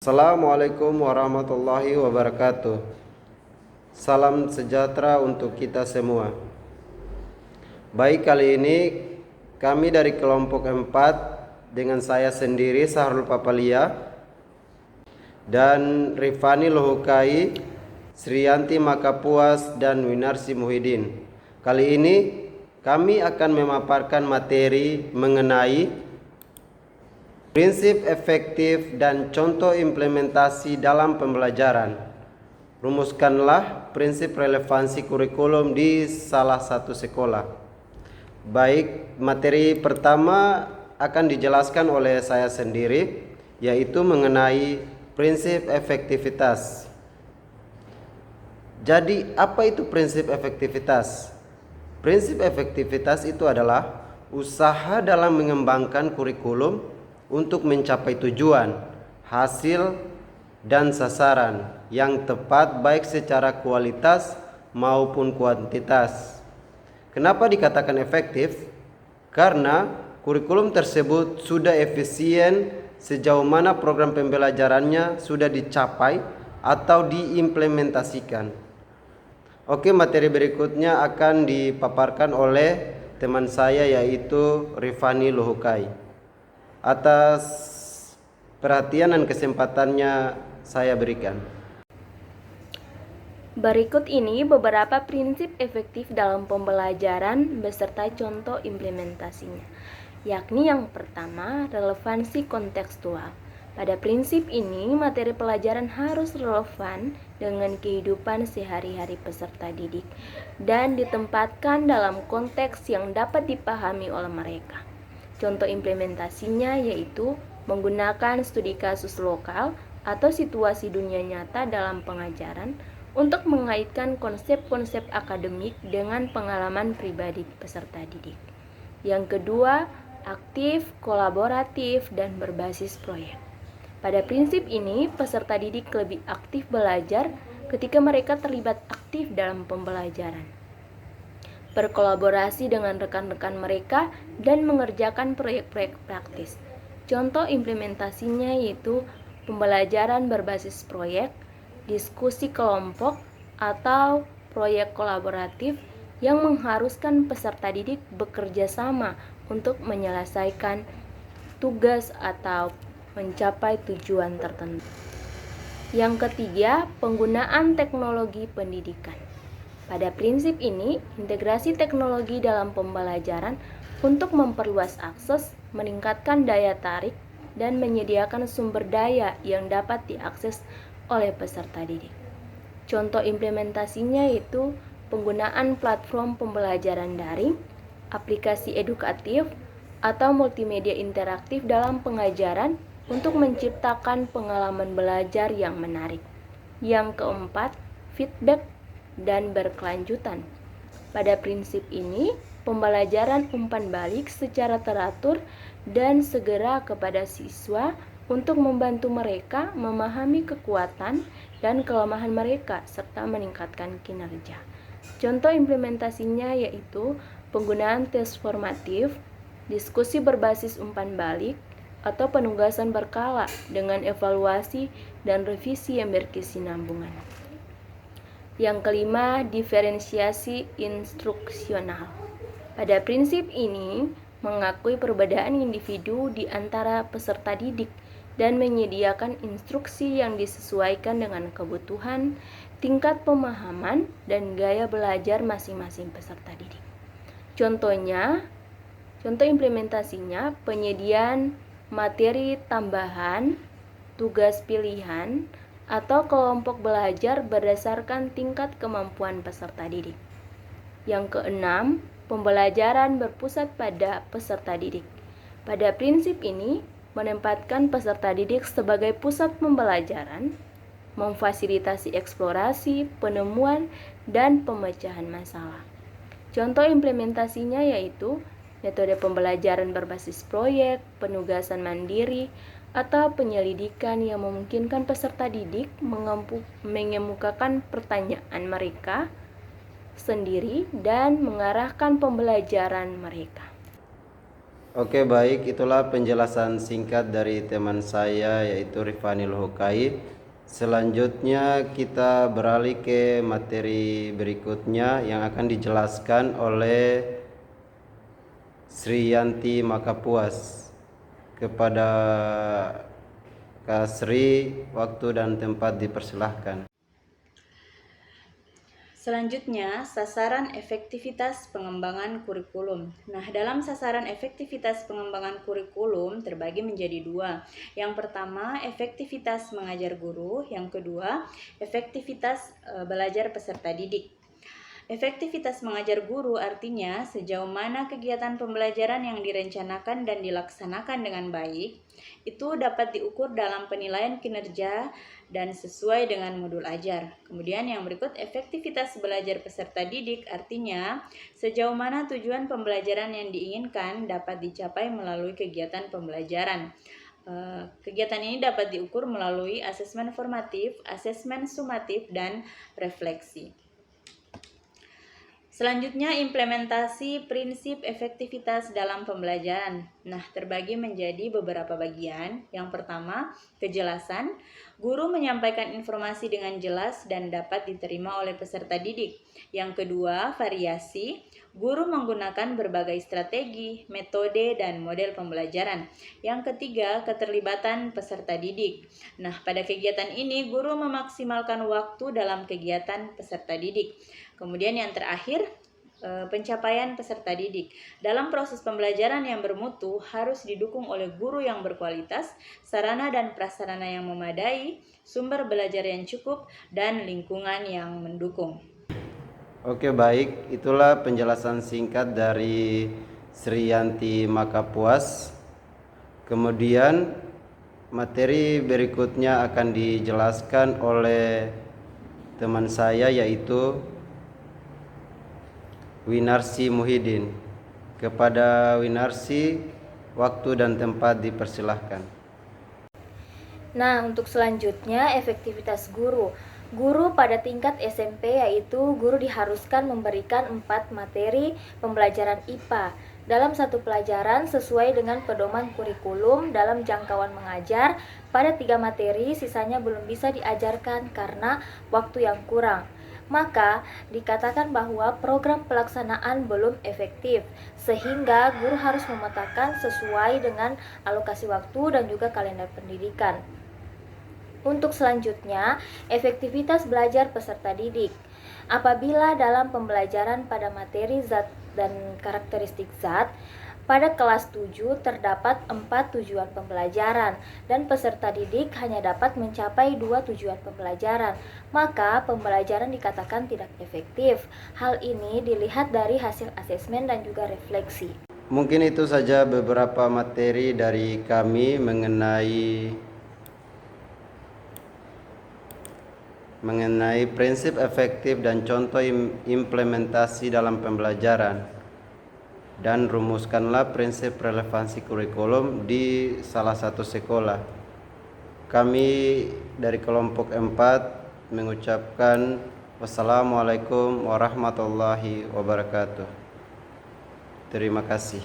Assalamualaikum warahmatullahi wabarakatuh. Salam sejahtera untuk kita semua. Baik, kali ini kami dari kelompok 4 dengan saya sendiri Sahrul Papalia dan Rifani Lohukai, Sriyanti Makapuas dan Winarsi Muhyiddin. Kali ini kami akan memaparkan materi mengenai prinsip efektif dan contoh implementasi dalam pembelajaran. Rumuskanlah prinsip relevansi kurikulum di salah satu sekolah. Baik, materi pertama akan dijelaskan oleh saya sendiri, yaitu mengenai prinsip efektivitas. Jadi, apa itu prinsip efektivitas? Prinsip efektivitas itu adalah usaha dalam mengembangkan kurikulum untuk mencapai tujuan, hasil, dan sasaran yang tepat baik secara kualitas maupun kuantitas. Kenapa dikatakan efektif? Karena kurikulum tersebut sudah efisien sejauh mana program pembelajarannya sudah dicapai atau diimplementasikan. Oke, materi berikutnya akan dipaparkan oleh teman saya yaitu Rifani Lohukai. Atas perhatian dan kesempatannya saya berikan. Berikut ini beberapa prinsip efektif dalam pembelajaran beserta contoh implementasinya. Yakni yang pertama, relevansi kontekstual. Pada prinsip ini, materi pelajaran harus relevan dengan kehidupan sehari-hari peserta didik dan ditempatkan dalam konteks yang dapat dipahami oleh mereka. Contoh implementasinya yaitu menggunakan studi kasus lokal atau situasi dunia nyata dalam pengajaran untuk mengaitkan konsep-konsep akademik dengan pengalaman pribadi peserta didik. Yang kedua, aktif, kolaboratif, dan berbasis proyek. Pada prinsip ini, peserta didik lebih aktif belajar ketika mereka terlibat aktif dalam pembelajaran, berkolaborasi dengan rekan-rekan mereka, dan mengerjakan proyek-proyek praktis. Contoh implementasinya yaitu pembelajaran berbasis proyek, diskusi kelompok, atau proyek kolaboratif yang mengharuskan peserta didik bekerja sama untuk menyelesaikan tugas atau mencapai tujuan tertentu. Yang ketiga, penggunaan teknologi pendidikan. Pada prinsip ini, integrasi teknologi dalam pembelajaran untuk memperluas akses, meningkatkan daya tarik, dan menyediakan sumber daya yang dapat diakses oleh peserta didik. Contoh implementasinya yaitu penggunaan platform pembelajaran daring, aplikasi edukatif, atau multimedia interaktif dalam pengajaran untuk menciptakan pengalaman belajar yang menarik. Yang keempat, feedback dan berkelanjutan. Pada prinsip ini, pembelajaran umpan balik secara teratur dan segera kepada siswa untuk membantu mereka memahami kekuatan dan kelemahan mereka serta meningkatkan kinerja. Contoh implementasinya yaitu penggunaan tes formatif, diskusi berbasis umpan balik, atau penugasan berkala dengan evaluasi dan revisi yang berkesinambungan. Yang kelima, diferensiasi instruksional. Pada prinsip ini, mengakui perbedaan individu di antara peserta didik dan menyediakan instruksi yang disesuaikan dengan kebutuhan, tingkat pemahaman, dan gaya belajar masing-masing peserta didik. Contoh implementasinya, penyediaan materi tambahan, tugas pilihan, atau kelompok belajar berdasarkan tingkat kemampuan peserta didik. Yang keenam, pembelajaran berpusat pada peserta didik. Pada prinsip ini, menempatkan peserta didik sebagai pusat pembelajaran, memfasilitasi eksplorasi, penemuan, dan pemecahan masalah. Contoh implementasinya yaitu metode pembelajaran berbasis proyek, penugasan mandiri, atau penyelidikan yang memungkinkan peserta didik mengemukakan pertanyaan mereka sendiri dan mengarahkan pembelajaran mereka. Oke, baik, itulah penjelasan singkat dari teman saya yaitu Rifanil Hukai. Selanjutnya kita beralih ke materi berikutnya yang akan dijelaskan oleh Sriyanti Makapuas. Kepada Kak Sri, waktu dan tempat dipersilahkan. Selanjutnya, sasaran efektivitas pengembangan kurikulum. Nah, dalam sasaran efektivitas pengembangan kurikulum terbagi menjadi dua. Yang pertama, efektivitas mengajar guru. Yang kedua, efektivitas belajar peserta didik. Efektivitas mengajar guru artinya sejauh mana kegiatan pembelajaran yang direncanakan dan dilaksanakan dengan baik itu dapat diukur dalam penilaian kinerja dan sesuai dengan modul ajar. Kemudian yang berikut, efektivitas belajar peserta didik artinya sejauh mana tujuan pembelajaran yang diinginkan dapat dicapai melalui kegiatan pembelajaran. Kegiatan ini dapat diukur melalui asesmen formatif, asesmen sumatif, dan refleksi. Selanjutnya, implementasi prinsip efektivitas dalam pembelajaran. Nah, terbagi menjadi beberapa bagian. Yang pertama, kejelasan. Guru menyampaikan informasi dengan jelas dan dapat diterima oleh peserta didik. Yang kedua, variasi. Guru menggunakan berbagai strategi, metode, dan model pembelajaran. Yang ketiga, keterlibatan peserta didik. Nah, pada kegiatan ini, guru memaksimalkan waktu dalam kegiatan peserta didik. Kemudian yang terakhir, pencapaian peserta didik. Dalam proses pembelajaran yang bermutu harus didukung oleh guru yang berkualitas, sarana dan prasarana yang memadai, sumber belajar yang cukup, dan lingkungan yang mendukung. Oke, baik, itulah penjelasan singkat dari Sriyanti Makapuas. Kemudian materi berikutnya akan dijelaskan oleh teman saya yaitu Winarsi Muhyiddin. Kepada Winarsi, waktu dan tempat dipersilahkan. Nah, untuk selanjutnya efektivitas guru. Guru pada tingkat SMP yaitu guru diharuskan memberikan 4 materi pembelajaran IPA dalam satu pelajaran sesuai dengan pedoman kurikulum dalam jangkauan mengajar. Pada 3 materi sisanya belum bisa diajarkan karena waktu yang kurang. Maka dikatakan bahwa program pelaksanaan belum efektif, sehingga guru harus memetakan sesuai dengan alokasi waktu dan juga kalender pendidikan. Untuk selanjutnya, efektivitas belajar peserta didik. Apabila dalam pembelajaran pada materi zat dan karakteristik zat, pada kelas 7 terdapat 4 tujuan pembelajaran dan peserta didik hanya dapat mencapai 2 tujuan pembelajaran, maka pembelajaran dikatakan tidak efektif. Hal ini dilihat dari hasil asesmen dan juga refleksi. Mungkin itu saja beberapa materi dari kami mengenai prinsip efektif dan contoh implementasi dalam pembelajaran. Dan rumuskanlah prinsip relevansi kurikulum di salah satu sekolah. Kami dari kelompok 4 mengucapkan wassalamualaikum warahmatullahi wabarakatuh. Terima kasih.